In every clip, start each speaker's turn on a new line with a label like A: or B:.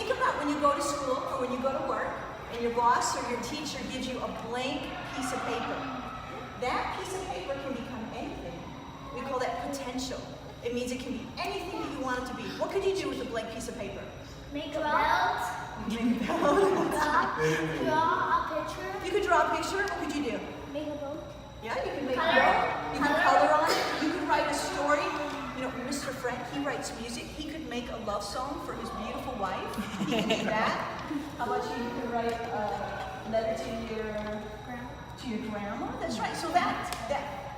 A: think about when you go to school or when you go to work and your boss or your teacher gives you a blank piece of paper. That piece of paper can become anything. We call that potential. It means it can be anything that you want it to be. What could you do with a blank piece of paper?
B: Make a belt.
A: Make a belt.
B: Draw a picture.
A: You could draw a picture. What could you do?
B: Make a boat.
A: Yeah, you can make
B: Color.
A: a boat. You can color on it. You could write a story. You know, Mr. Frank, he writes music. He could make a love song for his beautiful wife. He can do that. How about you? You can write a letter to your grandma. That's right. So that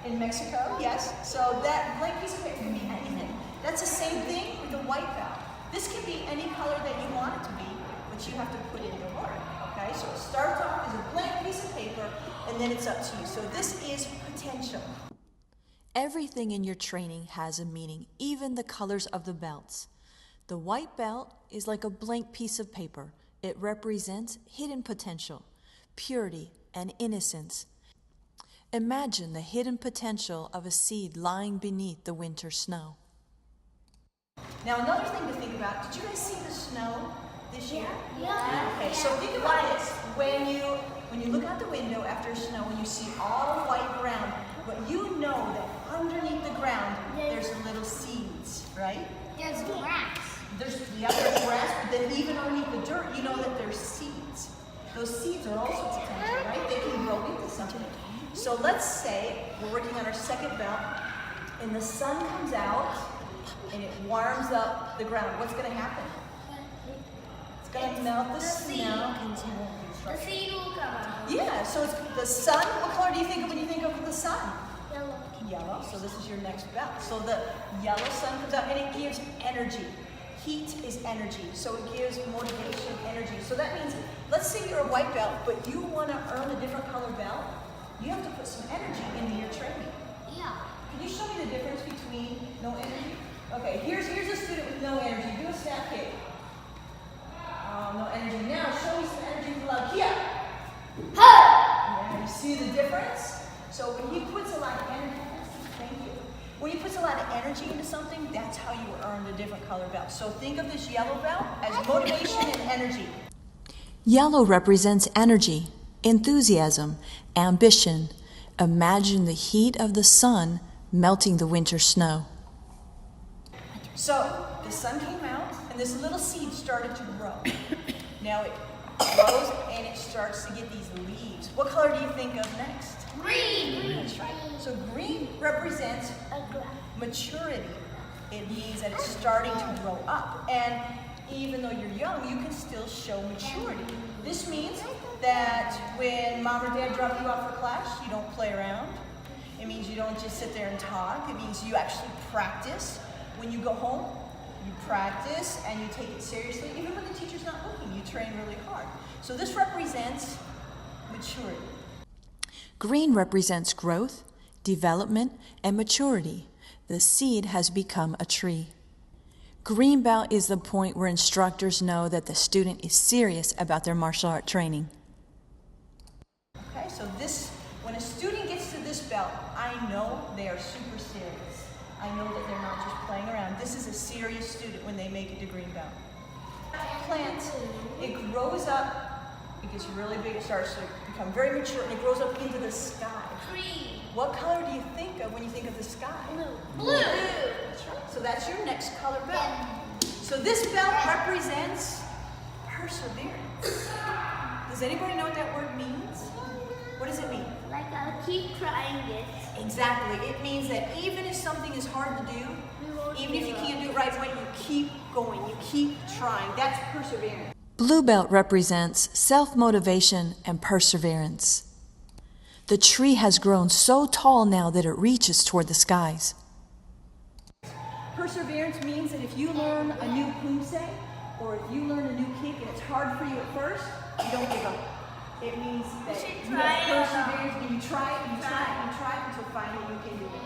A: in Mexico, yes. So that blank piece of paper can be anything. That's the same thing with the white belt. This can be any color that you want it to be, but you have to put in your work. Okay. So it starts off as a blank piece of paper, and then it's up to you. So this is potential.
C: Everything in your training has a meaning, even the colors of the belts. The white belt is like a blank piece of paper. It represents hidden potential, purity, and innocence. Imagine the hidden potential of a seed lying beneath the winter snow.
A: Now another thing to think about, did you guys see the snow this year?
B: Yeah.
A: Okay, so think about this. When you look out the window after snow and you see all white ground, but you know that underneath the ground there's little seeds, right?
B: There's grass.
A: There's grass, but then even underneath the dirt, you know that there's seeds. Those seeds are also potential, right? They can grow into something. So let's say we're working on our second belt, and the sun comes out, and it warms up the ground. What's going to happen? It's going to melt the snow.
B: The seed will come out.
A: Yeah, so it's the sun. What color do you think of when you think of the sun?
B: Yellow.
A: Yellow. So this is your next belt. So the yellow sun comes out and it gives energy. Heat is energy. So it gives motivation, energy. So that means, let's say you're a white belt, but you want to earn a different color belt. You have to put some energy into your training.
B: Yeah.
A: Can you show me the difference between no energy? Okay, here's a student with no energy. Do a snap kick. No energy. Now show me some energy with loud kia. Yeah, you see the difference? So when he puts a lot of energy, thank you. When he puts a lot of energy into something, that's how you earn a different color belt. So think of this yellow belt as motivation and energy.
C: Yellow represents energy, enthusiasm, ambition. Imagine the heat of the sun melting the winter snow.
A: So the sun came out and this little seed started to grow. Now it grows and it starts to get these leaves. What color do you think of next?
B: Green.
A: That's right. So green represents maturity. It means that it's starting to grow up. And even though you're young, you can still show maturity. This means that when mom or dad drop you off for class, you don't play around. It means you don't just sit there and talk. It means you actually practice. When you go home, you practice and you take it seriously. Even when the teacher's not looking, you train really hard. So this represents maturity.
C: Green represents growth, development, and maturity. The seed has become a tree. Green belt is the point where instructors know that the student is serious about their martial art training.
A: Okay, so when a student gets to this belt, I know they are super serious. I know that they're not just playing around. This is a serious student when they make it to green belt. Plant, it grows up. It gets really big, it starts to become very mature, and it grows up into the sky.
B: Green.
A: What color do you think of when you think of the sky?
B: Blue.
A: That's right. So that's your next color belt. So this belt represents perseverance. Does anybody know what that word means? What does it mean?
B: Like I'll keep trying it.
A: Exactly. It means that even if something is hard to do, even if you can't do it right away, you keep going, you keep trying. That's perseverance.
C: Blue belt represents self-motivation and perseverance. The tree has grown so tall now that it reaches toward the skies.
A: Perseverance means that if you learn a new pumse, or if you learn a new kick and it's hard for you at first, you don't give up. It means that you have perseverance and you try it and you try it and you try it until finally you can do it.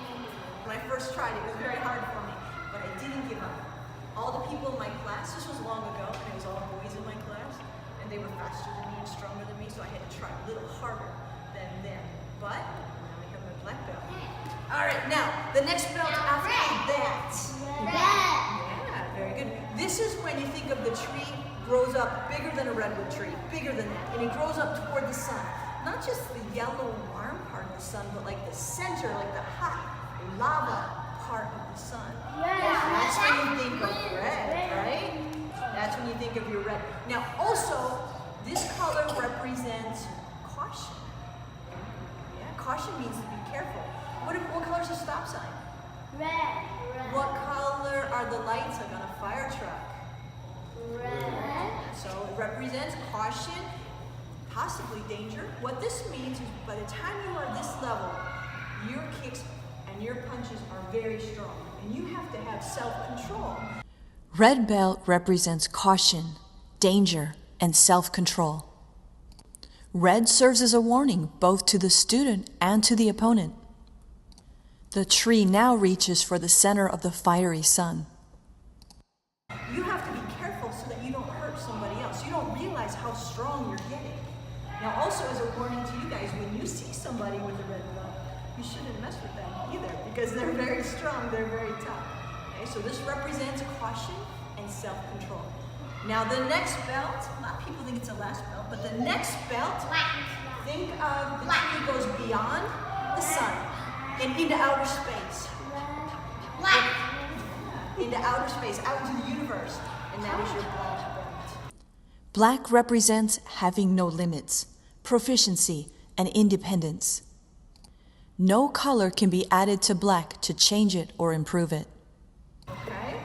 A: When I first tried it was very hard for me, but I didn't give up. All the people in my class, this was long ago, and it was all boys in my class, and they were faster than me and stronger than me, so I had to try a little harder than them. But now I have my black belt. All right, now the next belt after that.
B: Red.
A: Yeah, very good. This is when you think of the tree grows up bigger than a redwood tree, bigger than that, and it grows up toward the sun. Not just the yellow warm part of the sun, but like the center, like the hot lava part of the sun. That's when you think of red, right? That's when you think of your red. Now also, this color represents caution. Yeah, caution means to be careful. What color is a stop sign?
B: Red.
A: What color are the lights like on a fire truck?
B: Red.
A: So it represents caution, possibly danger. What this means is by the time you are this level, your kicks and your punches are very strong, and you have to have self-control.
C: Red belt represents caution, danger, and self-control. Red serves as a warning both to the student and to the opponent. The tree now reaches for the center of the fiery sun.
A: You have to be careful so that you don't hurt somebody else. You don't realize how strong you're getting. Now also as a warning to you guys, when you see somebody with a red belt, you shouldn't mess with them either because they're very strong, they're very tough. Okay, so this represents caution and self-control. Now the next belt, a lot of people think it's the last belt, but the next belt, think of the tree goes beyond the sun and into outer space. Into outer space, out into the universe, and that is your black belt.
C: Black represents having no limits, proficiency, and independence. No color can be added to black to change it or improve it.
A: Okay?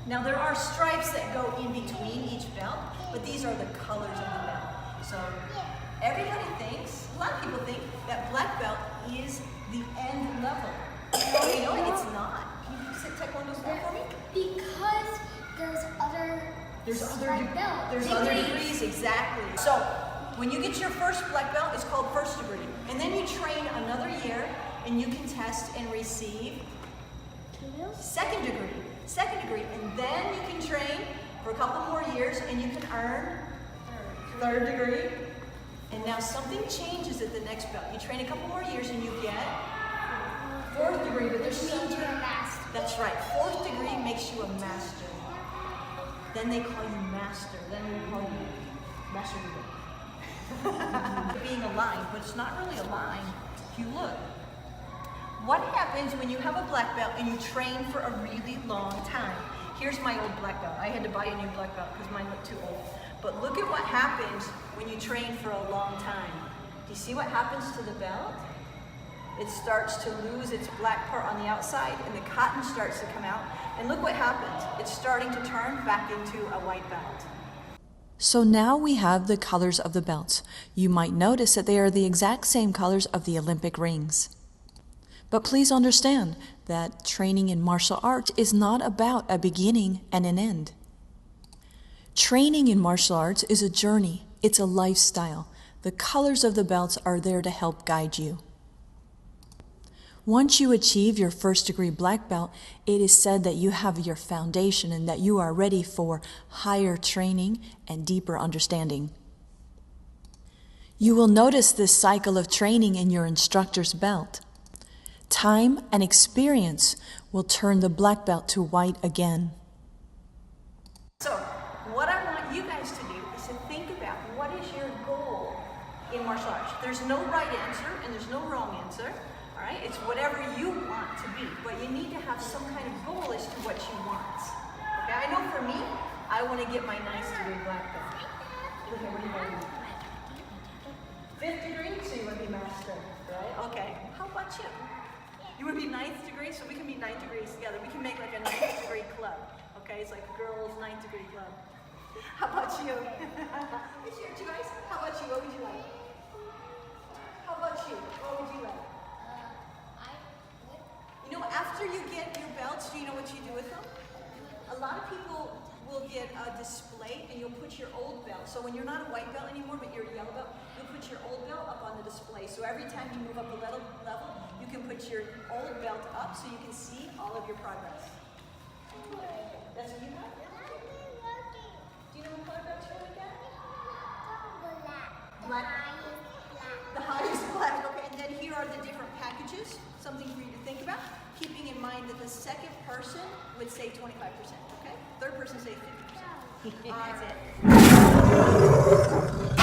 A: Now there are stripes that go in between each belt, but these are the colors of the belt. So everybody thinks, a lot of people think that black belt is the end level. You know, it's not. Can you sit Taekwondo style for me?
B: Because there's other
A: There's
B: belts.
A: other degrees, exactly. So when you get your first black belt, it's called first degree. And then you train another year and you can test and receive second degree. And then you can train for a couple more years and you can earn third degree. And now something changes at the next belt. You train a couple more years and you get fourth degree, but there's something. That's right. Fourth degree makes you a master. Then they call you master. Then we call you master. Being a line, but it's not really a line if you look. What happens when you have a black belt and you train for a really long time? Here's my old black belt. I had to buy a new black belt because mine looked too old. But look at what happens when you train for a long time. Do you see what happens to the belt? It starts to lose its black part on the outside and the cotton starts to come out. And look what happens. It's starting to turn back into a white belt.
C: So now we have the colors of the belts. You might notice that they are the exact same colors of the Olympic rings. But please understand that training in martial arts is not about a beginning and an end. Training in martial arts is a journey. It's a lifestyle. The colors of the belts are there to help guide you. Once you achieve your first degree black belt, it is said that you have your foundation and that you are ready for higher training and deeper understanding. You will notice this cycle of training in your instructor's belt. Time and experience will turn the black belt to white again.
A: So, what I want you guys to do is to think about what is your goal in martial arts. There's no right answer and there's no wrong answer. All right? It's whatever you want to be, but you need to have some kind of goal as to what you want. Okay? I know for me, I want to get my 9th degree black belt. Okay, what do you want to do? 5th degree, so you want to be master, right? Okay. How about you? You want to be 9th degree, so we can be 9th degrees together. We can make like a 9th degree club. Okay, it's like a girls' 9th degree club. How about you? It's your choice. How about you? What would you like? How about you? What would you like? You know, after you get your belts, do you know what you do with them? A lot of people will get a display and you'll put your old belt. So when you're not a white belt anymore, but you're a yellow belt, you'll put your old belt up on the display. So every time you move up a level, you can put your old belt up so you can see all of your progress. That's what you got? Do you know what color belts you want to get? Black. The highest black. Okay, and then here are the different packages. Something for you to think about. Keeping in mind that the second person would say 25%, okay? Third person say 50%. That's it.